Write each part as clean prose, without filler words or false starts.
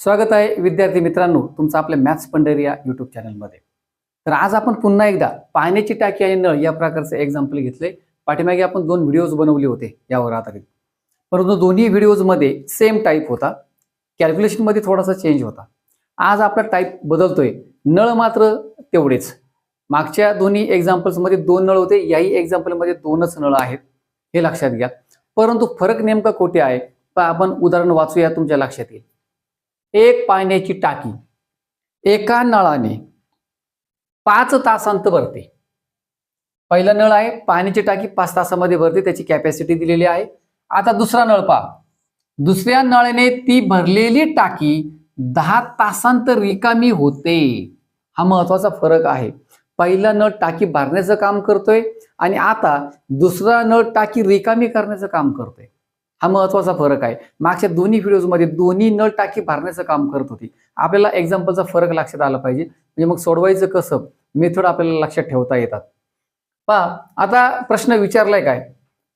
स्वागत आहे विद्यार्थी मित्रांनो तुमचं आपल्या मॅथ्स पंढरी या यूट्यूब चॅनलमध्ये। तर आज आपण पुन्हा एकदा पाण्याची टाकी आणि नळ या प्रकारचे एक्झाम्पल घेतले। पाठीमागे आपण 2 व्हिडिओज बनवले होते यावर आधारित, परंतु दोन्ही व्हिडिओजमध्ये सेम टाइप होता, कॅल्क्युलेशनमध्ये थोडासा चेंज होता। आज आपला टाइप बदलतोय, नळ मात्र तेवढेच। मागच्या दोन्ही एक्झाम्पल्समध्ये 2 नळ होते, याही एक्झाम्पलमध्ये 2च नळ आहेत, हे लक्षात घ्या। परंतु फरक नेमका कोठे आहे तर आपण उदाहरण वाचूया, तुमच्या लक्षात येईल। एक पाण्याची टाकी एका नळाने 5 तासांत भरते। पहिला नळ आहे, पाण्याची टाकी 5 तासामध्ये भरते, त्याची कॅपॅसिटी दिलेली आहे। आता दुसरा नळ पहा, दुसऱ्या नळाने ती भरलेली टाकी 10 तासांत रिकामी होते। हा महत्वाचा फरक आहे। पहिला नळ टाकी भरण्याचं काम करतोय आणि आता दुसरा नळ टाकी रिकामी करण्याचं काम करतोय। हा महत्वाचा फरक आहे। मागच्या दोन्ही व्हिडिओजमध्ये दोन्ही नळ टाकी भरण्याचं काम करत होती। आपल्याला एक्झाम्पलचा फरक लक्षात आला पाहिजे, म्हणजे मग सोडवायचं कसं, मेथड आपल्याला लक्षात ठेवता येतात। पहा, आता प्रश्न विचारलाय काय,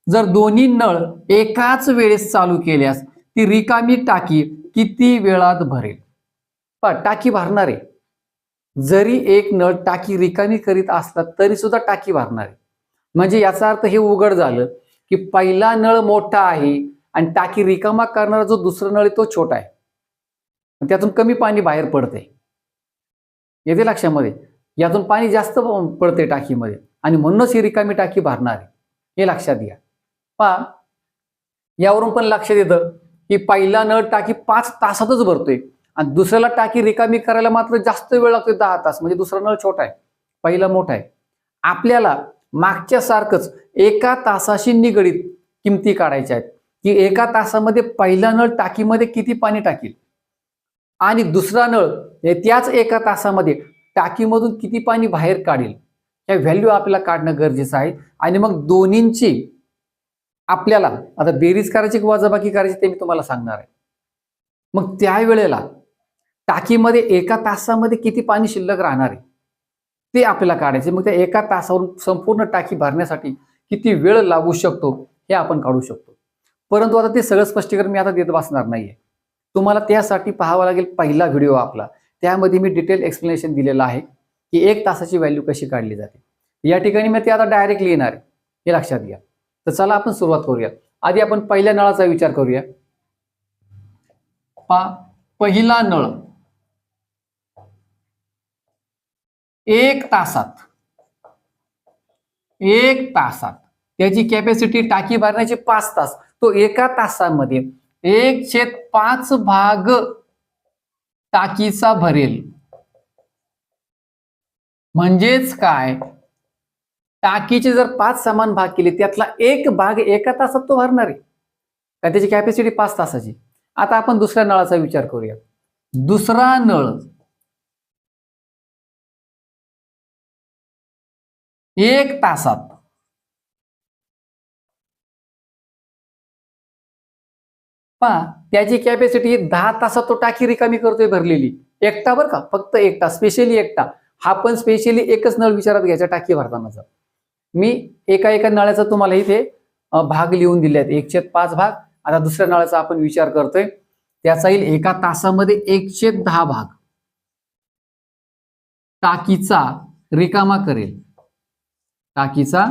जर दोन्ही नळ एकाच वेळेस चालू केल्यास ती रिकामी टाकी किती वेळात भरेल? पहा, टाकी भरणार आहे, जरी एक नळ टाकी रिकामी करीत असला तरी सुद्धा टाकी भरणार आहे। म्हणजे याचा अर्थ हे उघड झालं की पहिला नळ मोठा आहे आणि टाकी रिकामा करणारा जो दुसरा नळ आहे तो छोटा आहे, त्यातून कमी पाणी बाहेर पडते। येते लक्षामध्ये, यातून पाणी जास्त पडते टाकीमध्ये आणि म्हणूनच ही रिकामी टाकी भरणार आहे, हे लक्षात घ्या। पहा, यावरून पण लक्षात येतं की पहिला नळ टाकी 5 तासातच भरतोय आणि दुसऱ्याला टाकी रिकामी करायला मात्र जास्त वेळ लागतोय, 10 तास। म्हणजे दुसरा नळ छोटा आहे, पहिला मोठा आहे। आपल्याला मागच्या सारखंच एका तासाशी निगडीत किमती काढायच्या आहेत, की एका तासामध्ये पहिला नळ टाकीमध्ये किती पाणी टाकील आणि दुसरा नळ त्याच एका तासामध्ये टाकीमधून किती पाणी बाहेर काढेल, या व्हॅल्यू आपल्याला काढणं गरजेचं आहे। आणि मग दोन्हींची आपल्याला आता बेरीज करायची की वजाबाकी करायची ते मी तुम्हाला सांगणार आहे। मग त्यावेळेला टाकीमध्ये एका तासामध्ये किती पाणी शिल्लक राहणार आहे ते आपल्याला काढायचे। मग त्या एका तासावरून संपूर्ण टाकी भरण्यासाठी किती वेळ लागू शकतो हे आपण काढू शकतो। परंतु आता ते सगळं स्पष्टीकरण मी आता देत बसणार नाहीये, तुम्हाला त्यासाठी पाहावा लागेल पहिला व्हिडिओ आपला, त्यामध्ये मी डिटेल एक्सप्लेनेशन दिलेलं आहे की 1 तासाची व्हॅल्यू कशी काढली जाते। या ठिकाणी मी ते आता डायरेक्ट लिहिणार आहे, हे लक्षात घ्या। तर चला आपण सुरुवात करूया। आधी आपण पहिल्या नळाचा विचार करूया। पहिला नळ 1 तासात त्याची कॅपॅसिटी टाकी भरण्याची 5 तास, तो एका तासामध्ये 1/5 भाग टाकीचा भरेल। म्हणजेच काय, टाकीचे जर 5 समान भाग केले त्यातला 1 भाग एका तासात तो भरणार आहे, कारण त्याची कॅपॅसिटी 5 तासाची। आता आपण दुसऱ्या नळाचा विचार करूया। दुसरा नळ 1 तासात पहा त्याची कॅपॅसिटी 10 तासात तो टाकी रिकामी करतोय भरलेली, एकटा बरं का, फक्त एकटा, स्पेशली एकटा। हा पण स्पेशली एकच नळ विचारात घ्यायचा टाकी भरतानाचा। मी एका नळाचा तुम्हाला इथे भाग लिहून दिले आहेत, 1/5 भाग। आता दुसऱ्या नळाचा आपण विचार करतोय, त्याचा येईल एका तासामध्ये 1/10 भाग टाकीचा रिकामा करेल, टाकीचा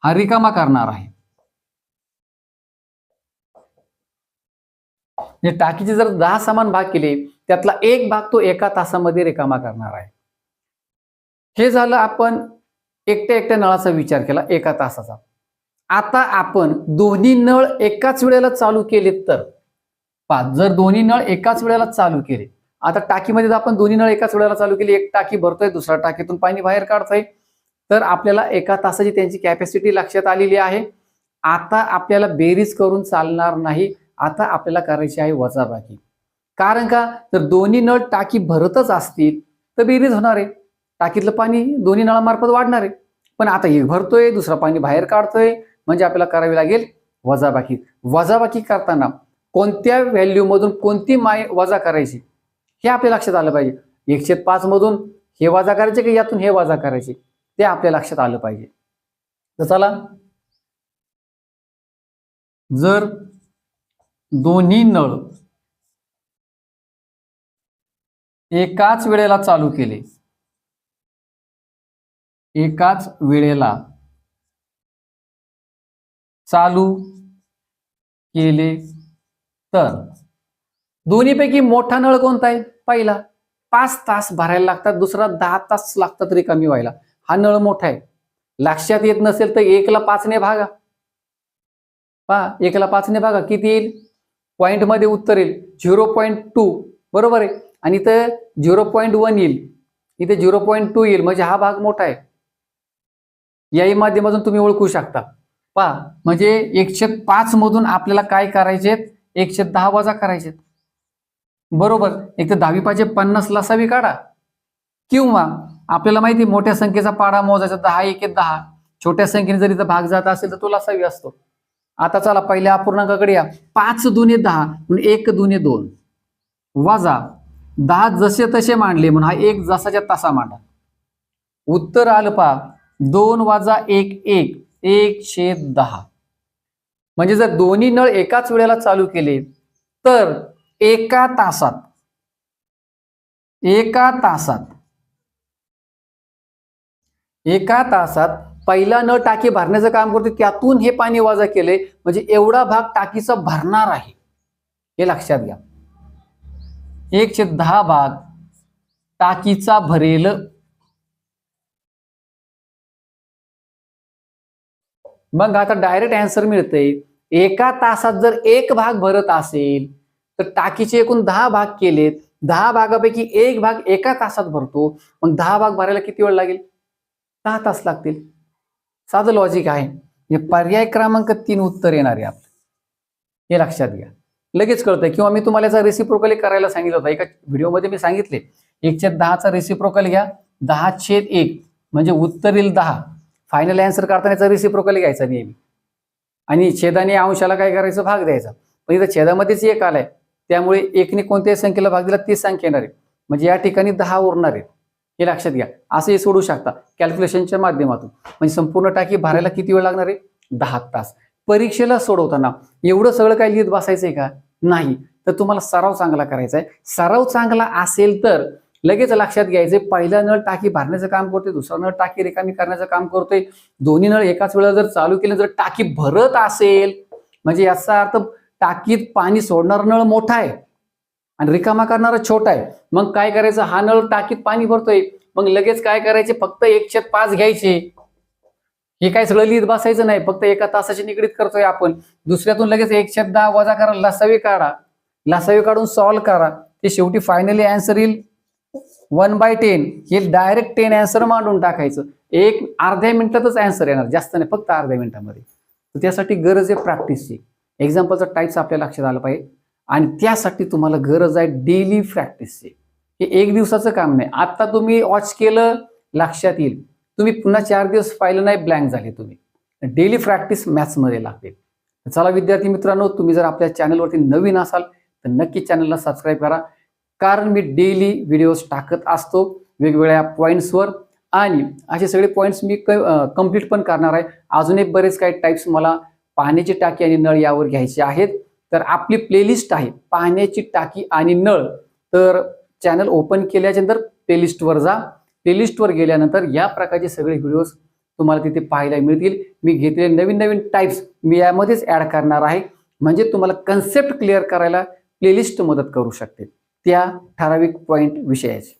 हा रिकामा करणार आहे। म्हणजे टाकीचे जर 10 समान भाग केले त्यातला 1 भाग तो एका तासामध्ये रिकामा करणार आहे। हे झालं आपण एकट्या नळाचा विचार केला, एका तासाचा। आता आपण दोन्ही नळ एकाच वेळेला चालू केले तर पहा, जर दोन्ही नळ एकाच वेळेला चालू केले, आता टाकीमध्ये आपण दोन्ही नळ एकाच वेळेला चालू केली, एक टाकी भरतोय, दुसऱ्या टाकीतून पाणी बाहेर काढतोय, तर आपल्याला एका तासाची त्यांची कॅपॅसिटी लक्षात आलेली आहे। आता आपल्याला बेरीज करून चालणार नाही, आता आपल्याला करायची आहे वजाबाकी। कारण का, तर दोन्ही नळ टाकी भरतच असतील तर बेरीज होणार आहे, टाकीतलं पाणी दोन्ही नळामार्फत वाढणार आहे। पण आता एक भरतोय, दुसरा पाणी बाहेर काढतोय, म्हणजे आपल्याला करावी लागेल वजाबाकी। वजाबाकी करताना कोणत्या व्हॅल्यू मधून कोणती वजा करायची हे आपल्या लक्षात आलं पाहिजे। 1/5 मधून हे वजा करायचे की यातून हे वजा करायचे, ते आपल्या लक्षात आलं पाहिजे। तर चला, जर दोन्ही नळ एकाच वेळेला चालू केले, एकाच वेळेला चालू केले तर दोन्हीपैकी मोठा नळ कोणता आहे? पहिला. 5 तास भरायला लागतात, दुसरा 10 तास लागतात रिकामी व्हायला. हा नळ मोठा आहे. लक्षात येत नसेल तर 1ला 5 ने भागा. पहा 1ला 5 ने भागा किती येईल? पॉइंट मध्ये उत्तर येईल 0.2 बरोबर आहे. आणि इथं 0.1 येईल, इथे 0.2 येईल, म्हणजे हा भाग मोठा आहे. याही माध्यमातून तुम्ही ओळखू शकता. पहा म्हणजे 105 मधून आपल्याला काय करायचे? 110 वजा करायचे. बरोबर. एक तर 10वी पाहिजे 50 लसावी काढा, किंवा आपल्याला माहिती मोठ्या संख्येचा पाडा मोजायचा 10 1 10. छोट्या संख्येने जर इथं भाग जात असेल तर तो लसावी असतो. आता चला पहिल्या अपूर्णांकाकडे या. 5 दुने 10 म्हणून 1 दुने 2 वजा 10 जसे तसे मांडले म्हणून हा 1 जसाच्या तसा मांडा. उत्तर आलं पहा 2 वजा 1 1 1/10. म्हणजे जर दोन्ही नळ एकाच वेळेला चालू केले तर एका तासात पहिला नळ टाकी भरण्याचं काम करतो, त्यातून हे पाणी वजा केले म्हणजे एवढा भाग टाकीचा भरणार आहे, हे लक्षात घ्या. 1/10 भाग टाकीचा भरेल. मग आता डायरेक्ट आन्सर मिळते. एका तासात जर 1 भाग भरत असेल तर टाकीचे एकूण 10 भाग केलेत, 10 भागापैकी 1 भाग एका तासात भरतो, मग 10 भाग भरायला किती वेळ लागेल? 10 तास लागतील. साधं लॉजिक आहे. हे पर्याय क्रमांक 3 उत्तर येणार आहे आपलं, हे लक्षात घ्या. लगेच कळतंय. किंवा मी तुम्हाला याचा रेसिप्रोकल करायला सांगितलं होतं, एका व्हिडिओमध्ये मी सांगितले 1/10चा रेसिप्रोकल घ्या, 10/1 म्हणजे उत्तर येईल 10. फायनल आन्सर काढताना याचा रेसिप्रोकल घ्यायचा नेहमी, आणि छेदाने अंशाला काय करायचं? भाग द्यायचा. पण इथं छेदामध्येच 1 आलाय, त्यामुळे 1ने कोणत्याही संख्येला भाग दिला तीच संख्या येणार आहे, म्हणजे या ठिकाणी 10 उरणार आहे, हे लक्षात घ्या. असंही सोडू शकता कॅल्क्युलेशनच्या माध्यमातून. म्हणजे संपूर्ण टाकी भरायला किती वेळ लागणार आहे? 10 तास. परीक्षेला सोडवताना एवढं सगळं काय लिहित बसायचंय का? नाही. तर तुम्हाला सराव चांगला करायचा आहे. सराव चांगला असेल तर लगेच लक्षात घ्यायचे, पहिला नळ टाकी भरण्याचं काम करतोय, दुसरा नळ टाकी रिकामी करण्याचं काम करतोय. दोन्ही नळ एकाच वेळेला जर चालू केले, जर टाकी भरत असेल म्हणजे याचा अर्थ टाकीत पाणी सोडणारा नळ मोठा आहे आणि रिकामा करणारा छोटा आहे. मग काय करायचं? हा नळ टाकीत पाणी भरतोय, मग लगेच काय करायचे? फक्त 1/5 घ्यायचे. हे काय सगळं लिहित बसायचं नाही, फक्त एका तासाशी निगडीत करतोय आपण. दुसऱ्यातून लगेच 1/10 वजा करा, लसावी काढा, लसावी काढून सॉल्व्ह करा, ते शेवटी फायनली आन्सर येईल 1/10. हे डायरेक्ट 10 आन्सर मांडून टाकायचं. एक अर्ध्या मिनिटातच आन्सर येणार, जास्त नाही, फक्त अर्ध्या मिनिटामध्ये. तर त्यासाठी गरज आहे प्रॅक्टिसची. एक्झाम्पलचा टाईप्स आपल्या लक्षात आलं पाहिजे, आणि त्यासाठी तुम्हाला गरज आहे डेली प्रॅक्टिसची. हे 1 दिवसाचं काम नाही. आता तुम्ही वॉच केलं, लक्षात येईल. तुम्ही पुन्हा 4 दिवस पाहिलं नाही, ब्लँक झाले तुम्ही. डेली प्रॅक्टिस मॅथ्समध्ये लागते. चला विद्यार्थी मित्रांनो, तुम्ही जर आपल्या चॅनलवरती नवीन असाल तर नक्की चॅनलला सबस्क्राईब करा, कारण मी डेली व्हिडिओज टाकत असतो वेगवेगळ्या पॉईंट्सवर, आणि असे सगळे पॉईंट्स मी कंप्लीट पण करणार आहे. अजून एक बरेच काही टाईप्स मला पाण्याची टाकी आणि नळ यावर घ्यायचे आहेत. तर आपली प्लेलिस्ट आहे पाण्याची टाकी आणि नळ. तर चॅनल ओपन केल्यानंतर प्लेलिस्टवर जा. प्लेलिस्टवर गेल्यानंतर या प्रकारचे सगळे व्हिडिओज तुम्हाला तिथे पाहायला मिळतील. मी घेतलेले नवीन नवीन टाईप्स मी यामध्येच ऍड करणार आहे, म्हणजे तुम्हाला कन्सेप्ट क्लिअर करायला प्लेलिस्ट मदत करू शकते त्या ठराविक पॉईंट विषयाची.